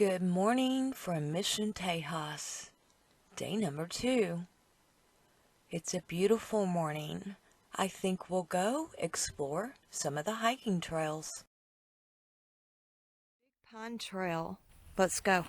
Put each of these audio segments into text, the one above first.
Good morning from Mission Tejas, day number 2. It's a beautiful morning. I think we'll go explore some of the hiking trails. Big Pine Trail. Let's go.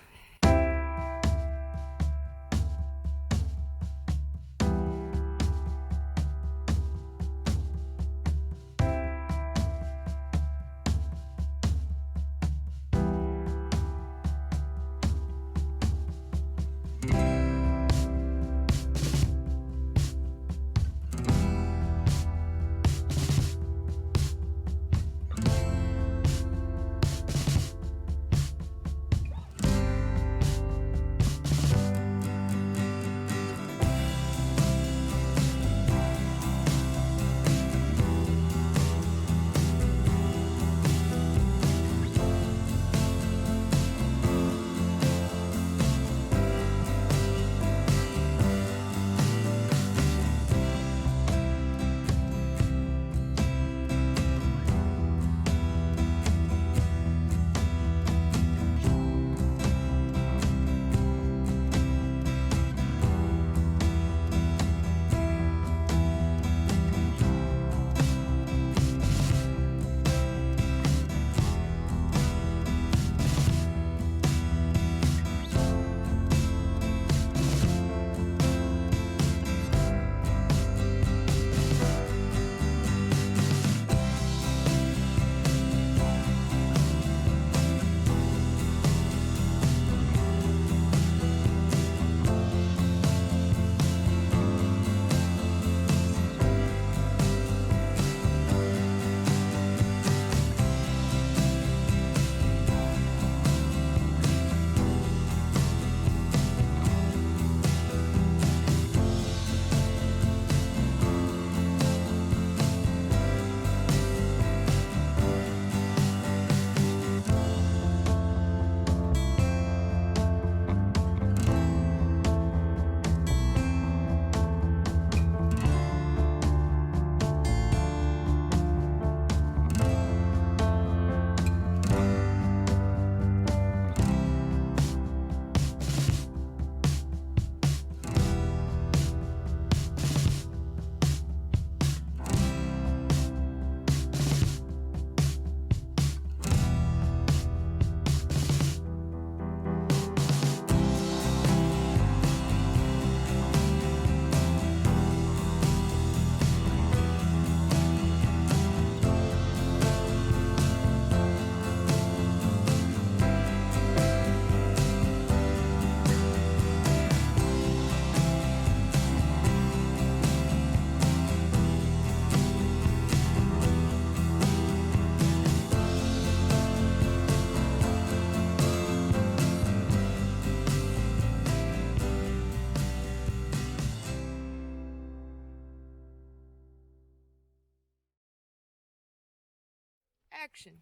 Action.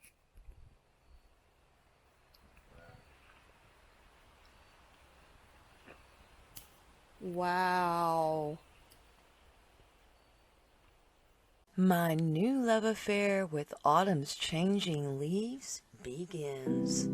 Wow. My new love affair with autumn's changing leaves begins.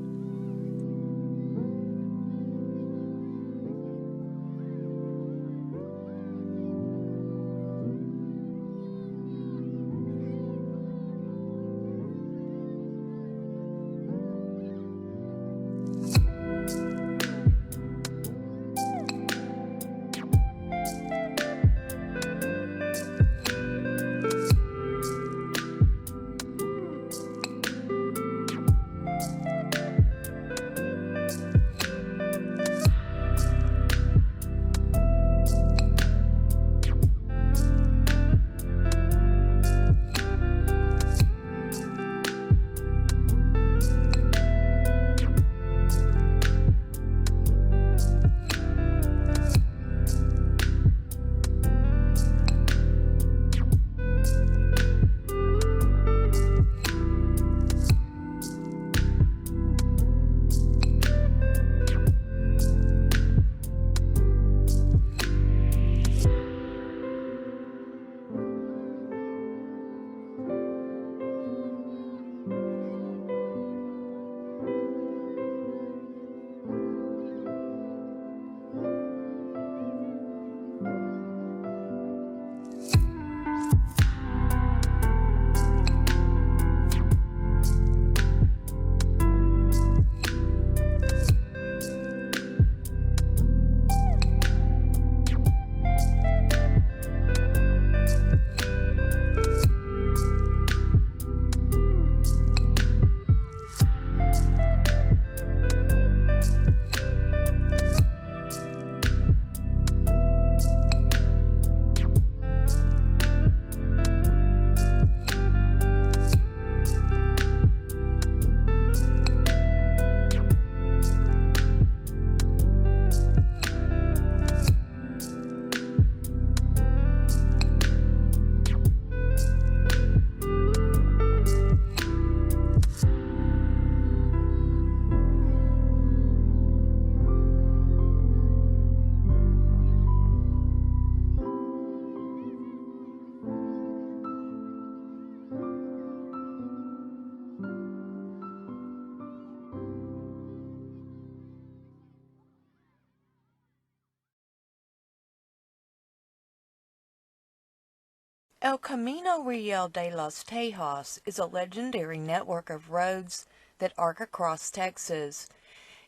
El Camino Real de los Tejas is a legendary network of roads that arc across Texas.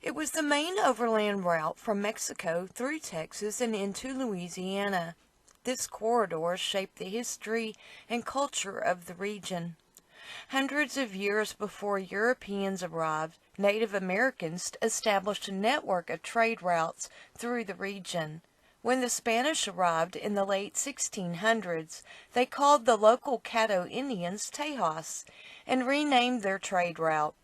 It was the main overland route from Mexico through Texas and into Louisiana. This corridor shaped the history and culture of the region. Hundreds of years before Europeans arrived, Native Americans established a network of trade routes through the region. When the Spanish arrived in the late 1600s, they called the local Caddo Indians Tejas and renamed their trade route.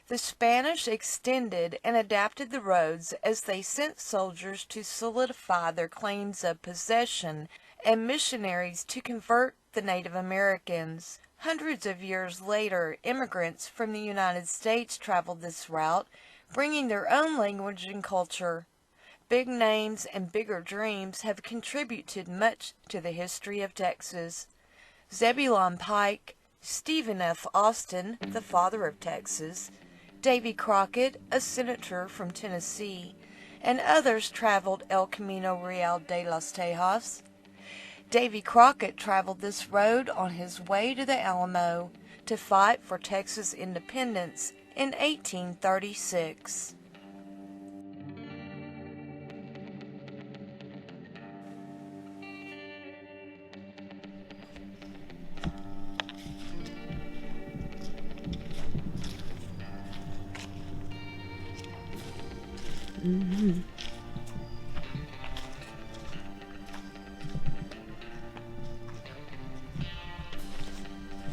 The Spanish extended and adapted the roads as they sent soldiers to solidify their claims of possession and missionaries to convert the Native Americans. Hundreds of years later, immigrants from the United States traveled this route, bringing their own language and culture. Big names and bigger dreams have contributed much to the history of Texas. Zebulon Pike, Stephen F. Austin, the father of Texas, Davey Crockett, a senator from Tennessee, and others traveled El Camino Real de los Tejas. Davey Crockett traveled this road on his way to the Alamo to fight for Texas independence in 1836.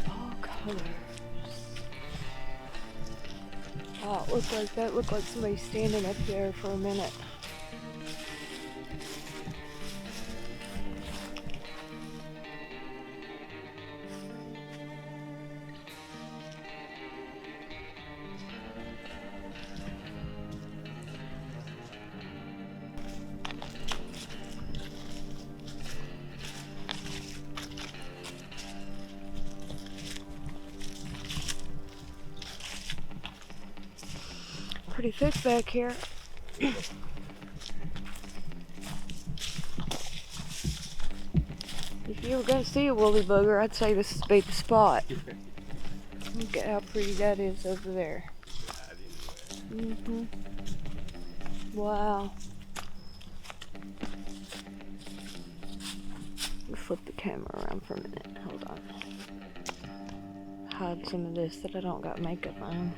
All colors. Oh, it looked like that. Looked like somebody standing up there for a minute. Pretty thick back here. If you were going to see a woolly bugger, I'd say this would be the spot. Look at how pretty that is over there. Wow. Let's flip the camera around for a minute. Hold on. Hide some of this that I don't got makeup on.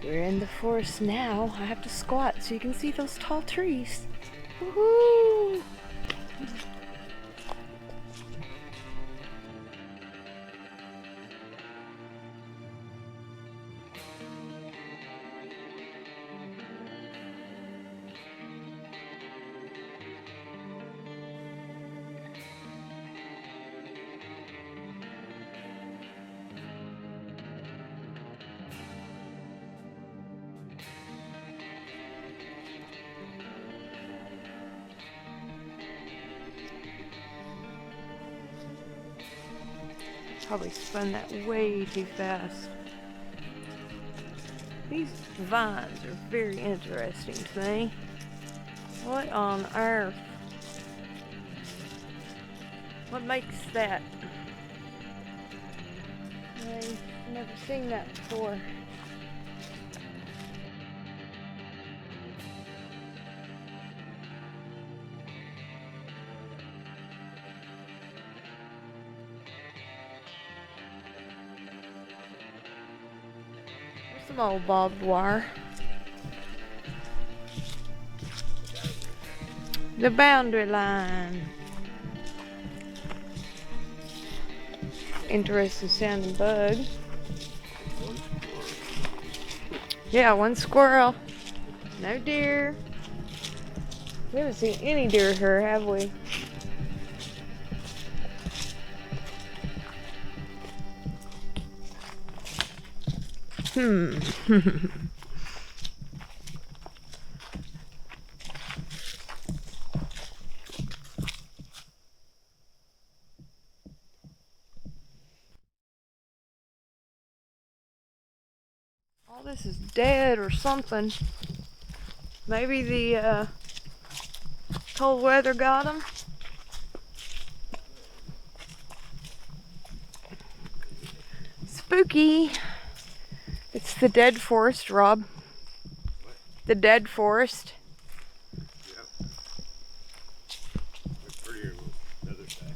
We're in the forest now. I have to squat so you can see those tall trees. Woohoo! Probably spun that way too fast. These vines are very interesting to me. What on earth? What makes that? I've never seen that before. Some old barbed wire. The boundary line. Interesting sounding bug. Yeah, one squirrel. No deer. We haven't seen any deer here, have we? All this is dead or something. Maybe the Cold weather got them. Spooky. It's the dead forest, Rob. What? The dead forest. Yep. It's prettier on the other side.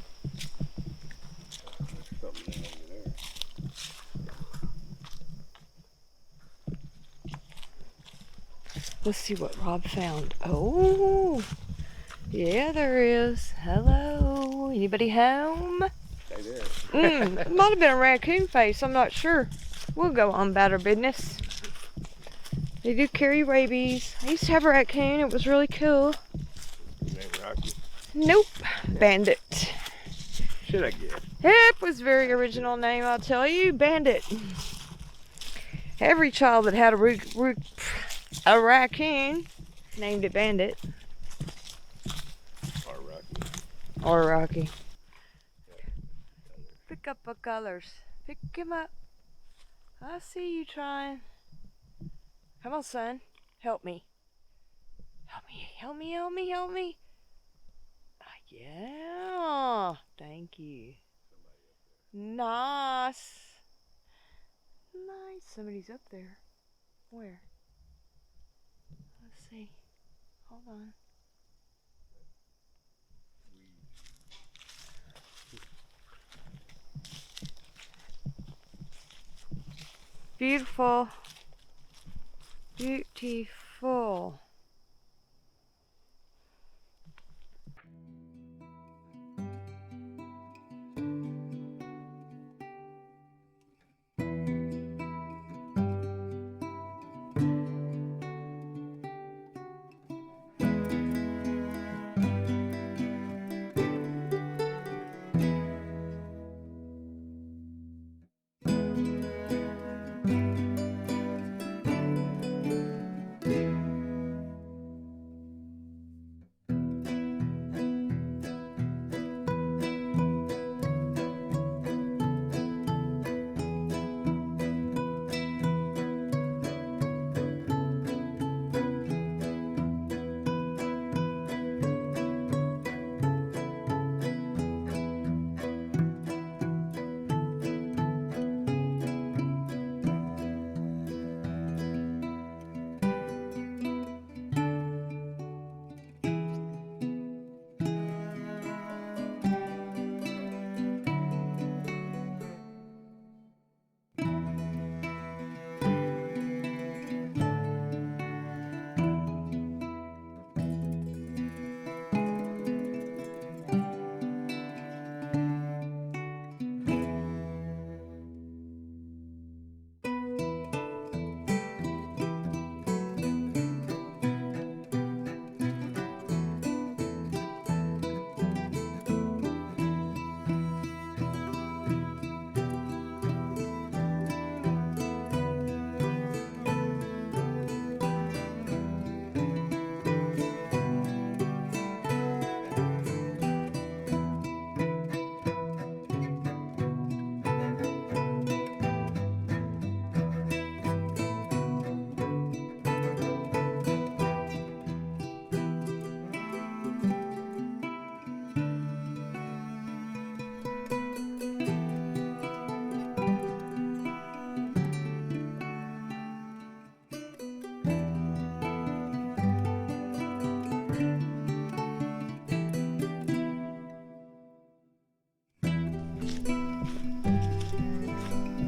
There's something over there. Let's see what Rob found. Oh, yeah, there is. Hello. Anybody home? Stay there. It might have been a raccoon face. I'm not sure. We'll go on about our business. They do carry rabies. I used to have a raccoon. It was really cool. Name Rocky. Nope. Bandit. Should I get? It was a very original name, I'll tell you. Bandit. Every child that had a raccoon named it Bandit. Or Rocky. Or Rocky. Pick up the colors. Pick him up. I see you trying. Come on, son. Help me. Help me, help me, help me, help me. Yeah. Thank you. Nice. Nice. Somebody's up there. Where? Let's see. Hold on. Beautiful. Beautiful.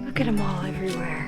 Look at them all everywhere.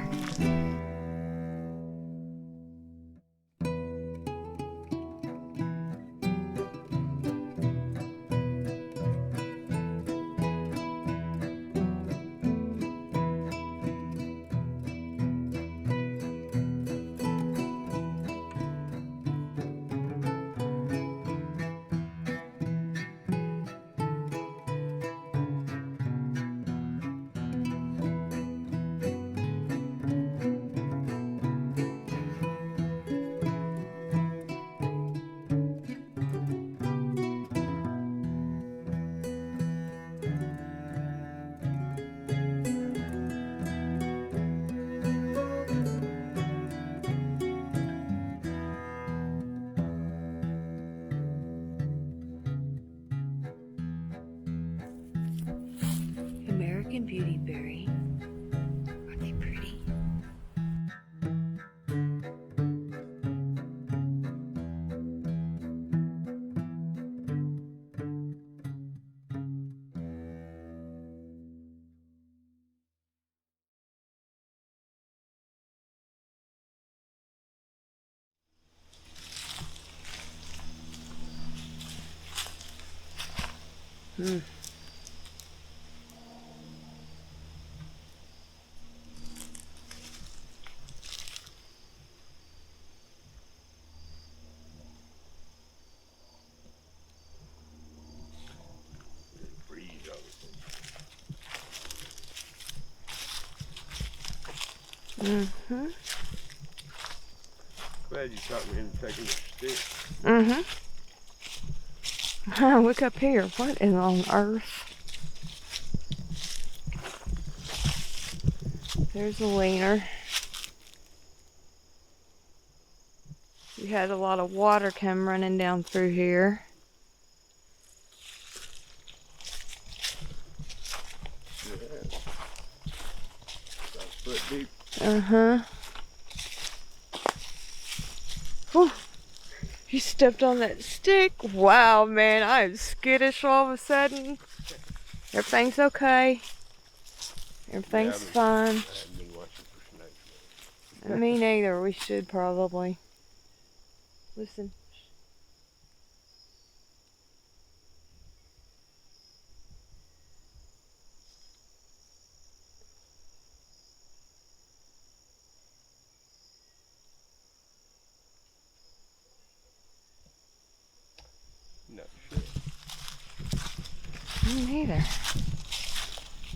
and beautyberry. Aren't they pretty? Breeze, obviously. Mm-hmm. Glad you taught me into taking your stick. Mm-hmm. Look up here. What in on earth? There's a wiener. We had a lot of water come running down through here. Yeah. About a foot deep. Uh-huh. Whew. You stepped on that stick. Wow, man, I'm skittish all of a sudden. Everything's okay. Everything's fine. I haven't been watching for snakes. Me neither. We should probably. Listen. No shit. Me neither.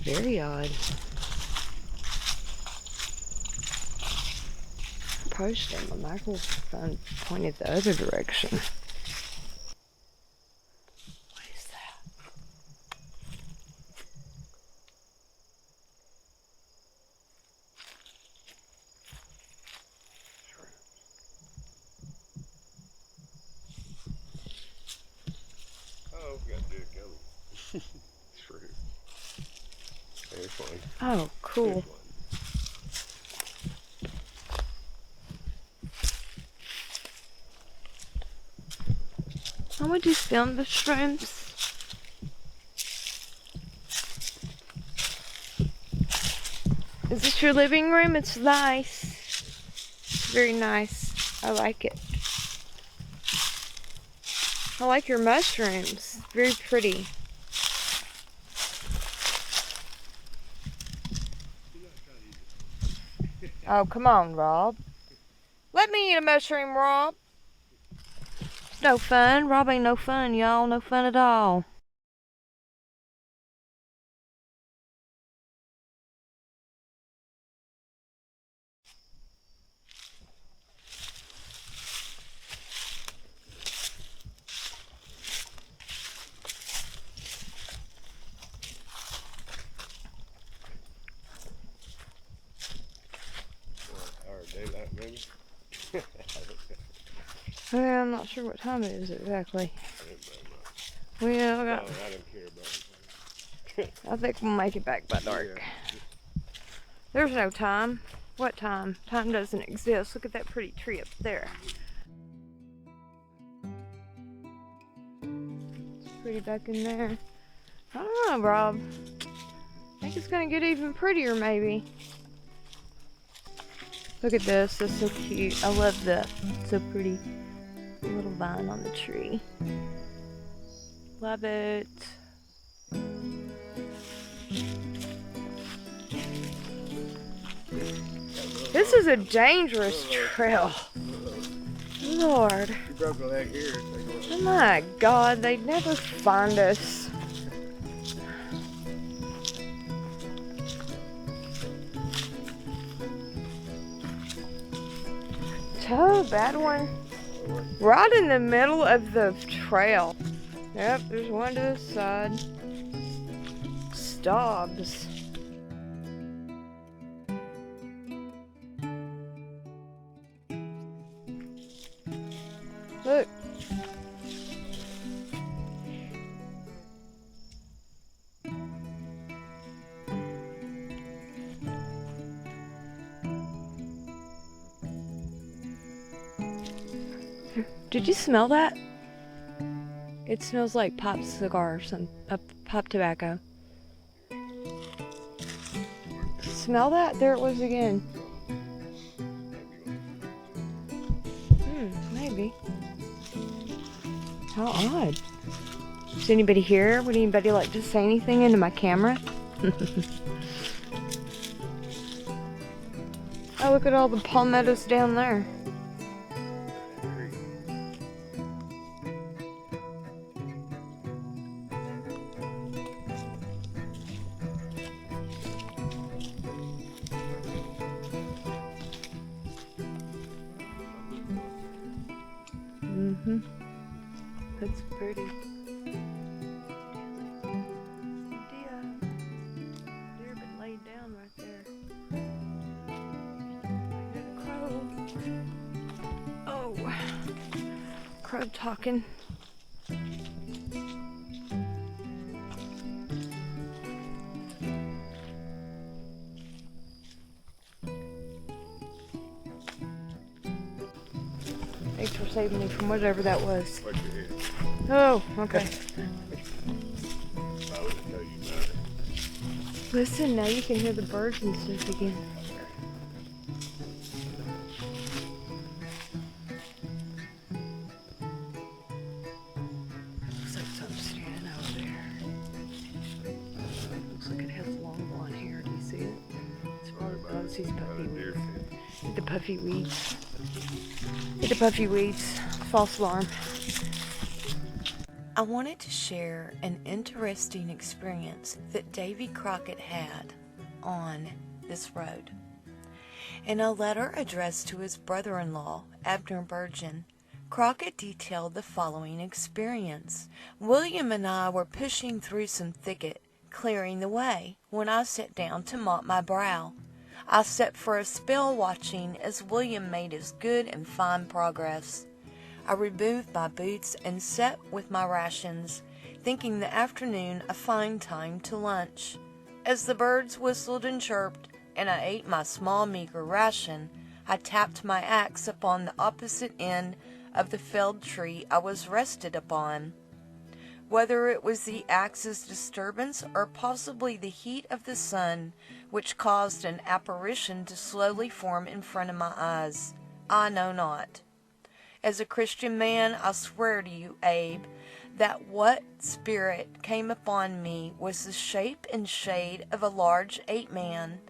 Very odd. Posting the microphone pointed the other direction. What is that? Oh, we got to do it go. True. Very funny. Oh, cool. Good one. How would you film the shrimps? Is this your living room? It's nice. Very nice. I like it. I like your mushrooms. Very pretty. Oh, come on, Rob. Let me eat a mushroom, Rob. It's no fun. Rob ain't no fun, y'all. No fun at all. Or daylight, maybe? Well, I'm not sure what time it is exactly. I didn't very much. Well, No, I didn't care about it. I think we'll make it back by dark. Yeah. There's no time. What time? Time doesn't exist. Look at that pretty tree up there. It's pretty back in there. I don't know, Rob. I think it's gonna get even prettier, maybe. Look at this. That's so cute. I love that. It's so pretty. A little vine on the tree. Love it. This is a dangerous trail. Lord. You broke a leg here. Oh my God, they'd never find us. Oh, bad one. Right in the middle of the trail. Yep, there's one to the side. Stobs. Look. Did you smell that? It smells like pop cigar or some pop tobacco. Smell that? There it was again. Maybe. How odd. Is anybody here? Would anybody like to say anything into my camera? Oh, look at all the palmettos down there. That's pretty. Deer been laid down right there. I hear the crow. Oh, crow talking. Thanks for saving me from whatever that was. Oh, okay. I wouldn't tell you about it. Listen, now you can hear the birds and stuff again. Looks like something's standing over there. Looks like it has long blonde hair. Do you see it? It's probably these puffy weeds. The puffy weeds. The puffy weeds. False alarm. I wanted to share an interesting experience that Davey Crockett had on this road. In a letter addressed to his brother-in-law, Abner Burgeon, Crockett detailed the following experience. William and I were pushing through some thicket, clearing the way, when I sat down to mop my brow. I sat for a spell watching as William made his good and fine progress. I removed my boots and sat with my rations, thinking the afternoon a fine time to lunch. As the birds whistled and chirped, and I ate my small meager ration, I tapped my axe upon the opposite end of the felled tree I was rested upon. Whether it was the axe's disturbance or possibly the heat of the sun which caused an apparition to slowly form in front of my eyes, I know not. As a Christian man, I swear to you, Abe, that what spirit came upon me was the shape and shade of a large ape-man,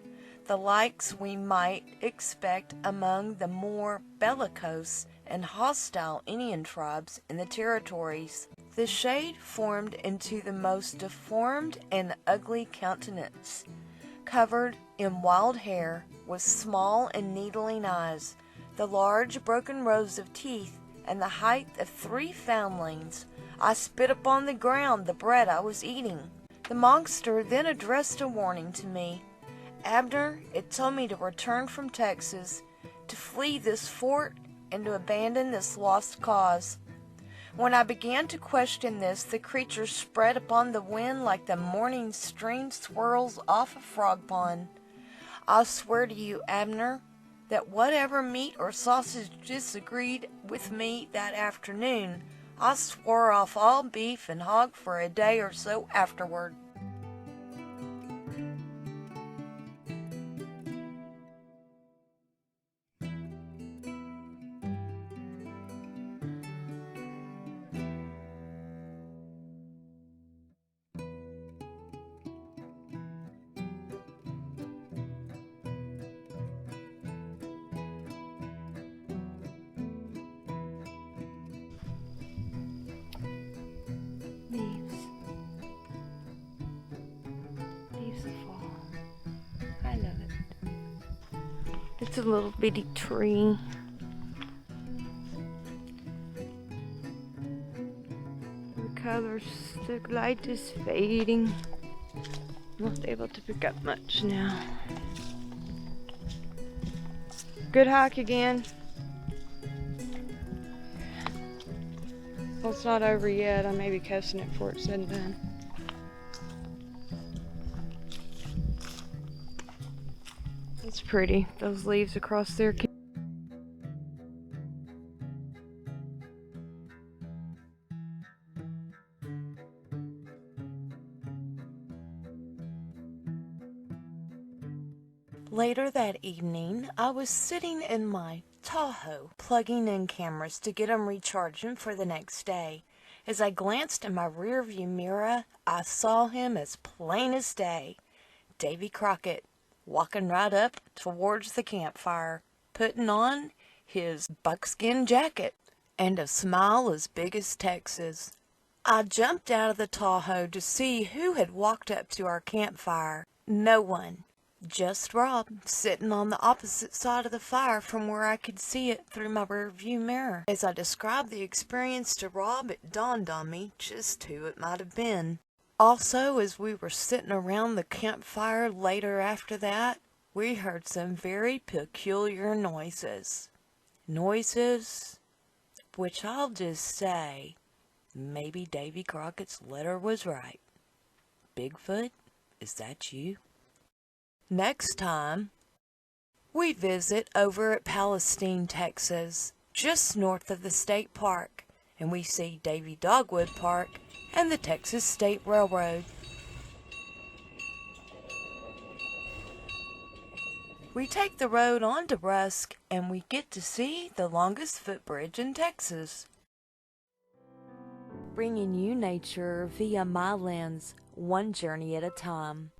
the likes we might expect among the more bellicose and hostile Indian tribes in the territories. The shade formed into the most deformed and ugly countenance, covered in wild hair, with small and needling eyes, the large broken rows of teeth, and the height of 3 foundlings. I spit upon the ground the bread I was eating. The monster then addressed a warning to me. Abner, it told me to return from Texas, to flee this fort, and to abandon this lost cause. When I began to question this, the creature spread upon the wind like the morning stream swirls off a frog pond. I swear to you, Abner, that whatever meat or sausage disagreed with me that afternoon, I swore off all beef and hog for a day or so afterward. Leaves of fall. I love it. It's a little bitty tree. The colors, the light is fading. Not able to pick up much now. Good hike again. Well, it's not over yet. I may be coasting it before it's said and done. It's pretty. Those leaves across there. Later that evening, I was sitting in my Tahoe, plugging in cameras to get 'em recharging for the next day. As I glanced in my rearview mirror, I saw him as plain as day. Davey Crockett, walking right up towards the campfire, putting on his buckskin jacket and a smile as big as Texas. I jumped out of the Tahoe to see who had walked up to our campfire. No one. Just Rob, sitting on the opposite side of the fire from where I could see it through my rearview mirror. As I described the experience to Rob, it dawned on me just who it might have been. Also, as we were sitting around the campfire later after that, we heard some very peculiar noises. Noises which I'll just say, maybe Davy Crockett's letter was right. Bigfoot, is that you? Next time, we visit over at Palestine, Texas, just north of the state park, and we see Davy Dogwood Park and the Texas State Railroad. We take the road on to Rusk, and we get to see the longest footbridge in Texas. Bringing you nature via my lens, one journey at a time.